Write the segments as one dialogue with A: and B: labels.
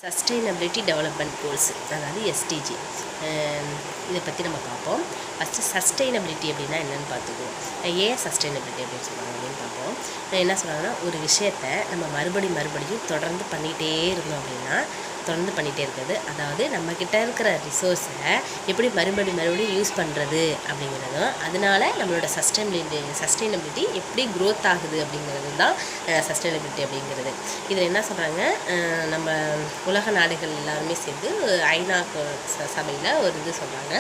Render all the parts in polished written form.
A: Sustainability development goals, அதாவது SDG. இதை பற்றி நம்ம பார்ப்போம். ஃபஸ்ட்டு சஸ்டைனபிலிட்டி அப்படின்னா என்னென்னு பார்த்துக்குவோம். ஏன் சஸ்டைனபிலிட்டி அப்படின்னு சொல்லுவாங்க அப்படின்னு பார்ப்போம். என்ன சொல்கிறாங்கன்னா, ஒரு விஷயத்தை நம்ம மறுபடியும் தொடர்ந்து பண்ணிகிட்டே இருந்தோம் அப்படின்னா, தொடர்ந்து பண்ணிகிட்டே இருக்கிறது, அதாவது நம்மக்கிட்ட இருக்கிற ரிசோர்ஸை எப்படி மறுபடியும் யூஸ் பண்ணுறது அப்படிங்கிறதும், அதனால் நம்மளோட சஸ்டைனபிலிட்டி எப்படி க்ரோத் ஆகுது அப்படிங்கிறது தான் சஸ்டைனபிலிட்டி அப்படிங்கிறது. இதில் என்ன சொல்கிறாங்க, நம்ம உலக நாடுகள் எல்லாருமே சேர்ந்து ஐநா சபையில் ஒரு இது சொல்கிறாங்க.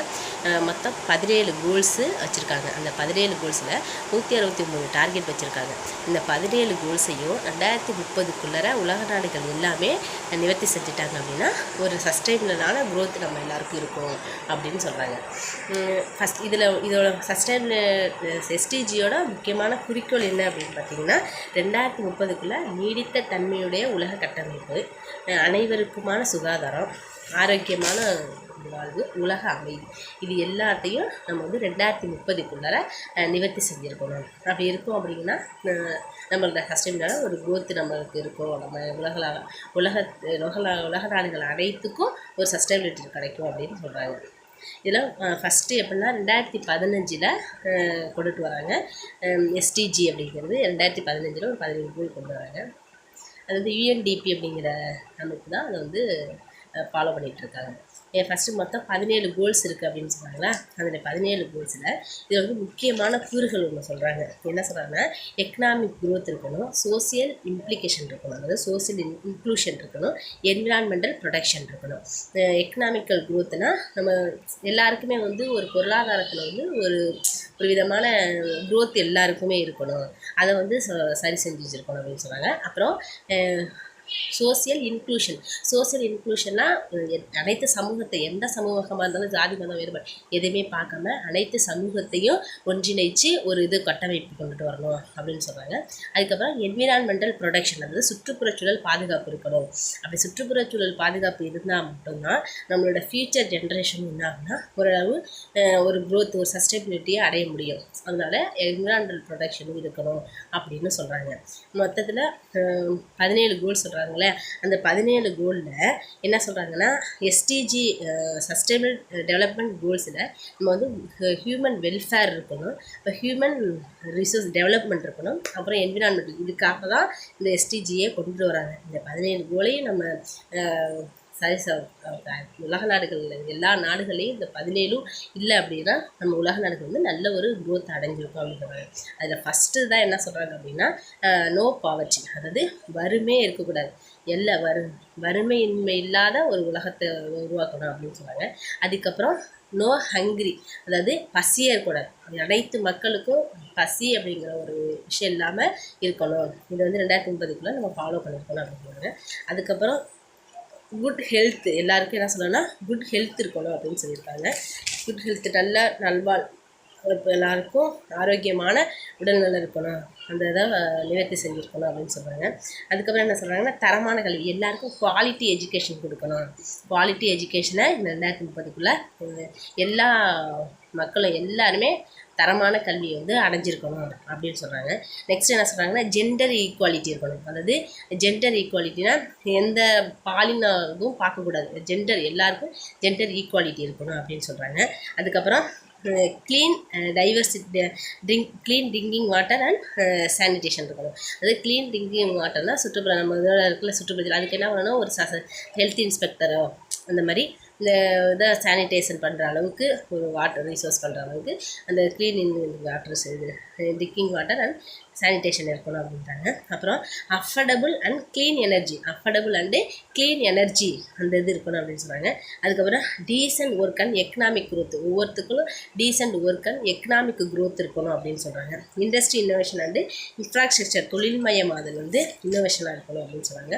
A: மொத்தம் 17 கோல்ஸு வச்சுருக்காங்க. அந்த 17 கோல்ஸில் 163 டார்கெட் வச்சுருக்காங்க. இந்த 17 கோல்ஸையும் 2030க்குள்ளே உலக நாடுகள் எல்லாமே நிவர்த்தி செஞ்சுட்டாங்க அப்படின்னா ஒரு சஸ்டைனபிளான க்ரோத் நம்ம எல்லாருக்கும் இருக்கும் அப்படின்னு சொல்கிறாங்க. இதோட எஸ்டிஜியோட முக்கியமான குறிக்கோள் என்ன அப்படின்னு பார்த்தீங்கன்னா, 2030க்குள்ளே நீடித்த தன்மையுடைய உலக கட்டமைப்பு, அனைவருக்குமான சுகாதாரம், ஆரோக்கியமான வாழ்வு, உலக அமைதி, இது எல்லாத்தையும் நம்ம 2030க்குள்ளார நிவர்த்தி செஞ்சுருக்கணும். அப்படி இருக்கும் அப்படின்னா நம்மளோட சஸ்டைனபிளான ஒரு க்ரோத்து நம்மளுக்கு இருக்கும். நம்ம உலக நாடுகள் அனைத்துக்கும் ஒரு சஸ்டைனபிலிட்டி கிடைக்கும் அப்படின்னு சொல்கிறாங்க. இதெல்லாம் ஃபஸ்ட்டு எப்படின்னா 2015 கொண்டுட்டு வராங்க. எஸ்டிஜி அப்படிங்கிறது 2015 ஒரு 17 கோல் கொண்டு வராங்க. அது UNDP அப்படிங்கிற அமைப்பு தான் அதை ஃபாலோ பண்ணிகிட்ருக்காங்க. ஃபஸ்ட்டு மொத்தம் 17 கோல்ஸ் இருக்குது அப்படின்னு சொன்னாங்களா. அதில் 17 கோல்ஸில் இதில் முக்கியமான கூறுகள் ஒன்று சொல்கிறாங்க. என்ன சொல்கிறாங்கன்னா, எக்கனாமிக் க்ரோத் இருக்கணும், சோசியல் இம்ப்ளிகேஷன் இருக்கணும், அதாவது சோசியல் இன்க்ளூஷன் இருக்கணும், என்விரான்மெண்டல் ப்ரொடெக்ஷன் இருக்கணும். எக்கனாமிக்கல் க்ரோத்னால் நம்ம எல்லாருக்குமே ஒரு பொருளாதாரத்தில் ஒரு விதமான க்ரோத் எல்லாருக்குமே இருக்கணும், அதை சரி செஞ்சு வச்சுருக்கணும் அப்படின்னு சொன்னாங்க. அப்புறம் சோசியல் இன்க்ளூஷன்னா அனைத்து சமூகத்தை, எந்த சமூகமாக இருந்தாலும் ஜாதி மதம் வேறுபாடு எதுவுமே பார்க்காம அனைத்து சமூகத்தையும் ஒன்றிணைச்சு ஒரு கட்டமைப்பு கொண்டுட்டு வரணும் அப்படின்னு சொல்கிறாங்க. அதுக்கப்புறம் என்விரான்மெண்டல் ப்ரொடெக்ஷன், அதாவது சுற்றுப்புறச்சூழல் பாதுகாப்பு இருக்கணும். அப்படி சுற்றுப்புறச்சூழல் பாதுகாப்பு இருந்தால் மட்டும்தான் நம்மளோட ஃப்யூச்சர் ஜென்ரேஷன் என்ன ஆகுனா ஓரளவு ஒரு க்ரோத், ஒரு சஸ்டைனபிலிட்டியை அடைய முடியும். அதனால் என்விரான்மெண்டல் ப்ரொடெக்ஷனும் இருக்கணும் அப்படின்னு சொல்கிறாங்க. மொத்தத்தில் 17 கோல் சொல்கிறாங்களே. அந்த 17 கோலில் என்ன சொல்கிறாங்கன்னா, எஸ்டிஜி சஸ்டைனபிள் டெவலப்மெண்ட் கோல்ஸில் நம்ம ஹியூமன் வெல்ஃபேர் இருக்கணும், இப்போ ஹியூமன் ரிசோர்ஸ் டெவலப்மெண்ட் இருக்கணும், அப்புறம் என்விரான்மெண்ட், இதுக்காக தான் இந்த எஸ்டிஜியை கொண்டு வராங்க. இந்த 17 கோலையும் நம்ம உலக நாடுகளில் எல்லா நாடுகளையும் இந்த 17 இல்லை அப்படின்னா நம்ம உலக நாடுகள் நல்ல ஒரு க்ரோத் அடைஞ்சிருக்கும் அப்படின்னு சொல்கிறாங்க. அதில் ஃபஸ்ட்டு தான் என்ன சொல்கிறாங்க அப்படின்னா, நோ பாவர்ட்டி, அதாவது வறுமையே இருக்கக்கூடாது, வறுமையின்மை இல்லாத ஒரு உலகத்தை உருவாக்கணும் அப்படின்னு சொல்கிறாங்க. அதுக்கப்புறம் நோ ஹங்கிரி, அதாவது பசியே இருக்கக்கூடாது, அனைத்து மக்களுக்கும் பசி அப்படிங்கிற ஒரு விஷயம் இல்லாமல் இருக்கணும். இது 2030க்குள்ளே நம்ம ஃபாலோ பண்ணியிருக்கணும் அப்படின்னு சொல்கிறாங்க. அதுக்கப்புறம் குட் ஹெல்த், எல்லாருக்கும் என்ன சொல்லணும்னா குட் ஹெல்த் இருக்கணும் அப்படின்னு சொல்லியிருக்காங்க. குட் ஹெல்த், நல்வாழ், இப்போ எல்லாருக்கும் ஆரோக்கியமான உடல்நலம் இருக்கணும், அந்த இதை நிவர்த்தி செஞ்சுருக்கணும் அப்படின்னு சொல்கிறாங்க. அதுக்கப்புறம் என்ன சொல்கிறாங்கன்னா, தரமான கல்வி, எல்லாருக்கும் குவாலிட்டி எஜுகேஷன் கொடுக்கணும். குவாலிட்டி எஜுகேஷனை இந்த 2030க்குள்ளே எல்லா மக்களும் எல்லாருமே தரமான கல்வியை அடைஞ்சிருக்கணும் அப்படின்னு சொல்கிறாங்க. நெக்ஸ்ட் என்ன சொல்கிறாங்கன்னா, ஜெண்டர் ஈக்குவாலிட்டி இருக்கணும். அதாவது ஜெண்டர் ஈக்குவாலிட்டினா எந்த பாலினதும் பார்க்கக்கூடாது, எல்லாருக்கும் ஜெண்டர் ஈக்குவாலிட்டி இருக்கணும் அப்படின்னு சொல்கிறாங்க. அதுக்கப்புறம் clean drinking water and sanitation இருக்கணும். அதாவது க்ளீன் ட்ரிங்கிங் வாட்டர்னால் சுற்றுப்புற நம்ம இதில் இருக்கிற சுற்றுப்புறத்தில் அதுக்கு என்ன பண்ணணும், ஒரு ஹெல்த் இன்ஸ்பெக்டரோ அந்த மாதிரி இந்த இதை சானிடைசேஷன் பண்ணுற அளவுக்கு, ஒரு வாட்டர் ரிசோர்ஸ் பண்ணுற அளவுக்கு அந்த clean water drinking water and sanitation இருக்கணும் அப்படின்றாங்க. அப்புறம் அஃபர்டபுள் அண்ட் க்ளீன் எனர்ஜி அந்த இது இருக்கணும் அப்படின்னு சொல்கிறாங்க. அதுக்கப்புறம் decent work and economic growth, ஒவ்வொருத்துக்கும் decent work and economic growth இருக்கணும் அப்படின்னு சொல்கிறாங்க. இண்டஸ்ட்ரி இன்னோவேஷன் அண்டு இன்ஃப்ராஸ்ட்ரக்சர், தொழில்மயமாதல் இன்னோவேஷனாக இருக்கணும் அப்படின்னு சொல்கிறாங்க.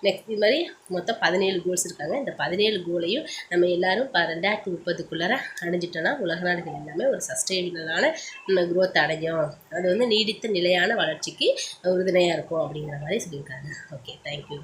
A: நெக்ஸ்ட் இது மாதிரி மொத்தம் 17 கோல்ஸ் இருக்காங்க. இந்த 17 கோலையும் நம்ம எல்லோரும் 2030க்குள்ளே அடைஞ்சிட்டோன்னா உலக நாடுகள் எல்லாமே ஒரு சஸ்டைனபிளான க்ரோத் அடையும், அது நீடித்த நிலையான வளர்ச்சிக்கு உறுதுணையாக இருக்கும் அப்படிங்கிற மாதிரி சொல்லியிருக்காங்க. Okay, thank you.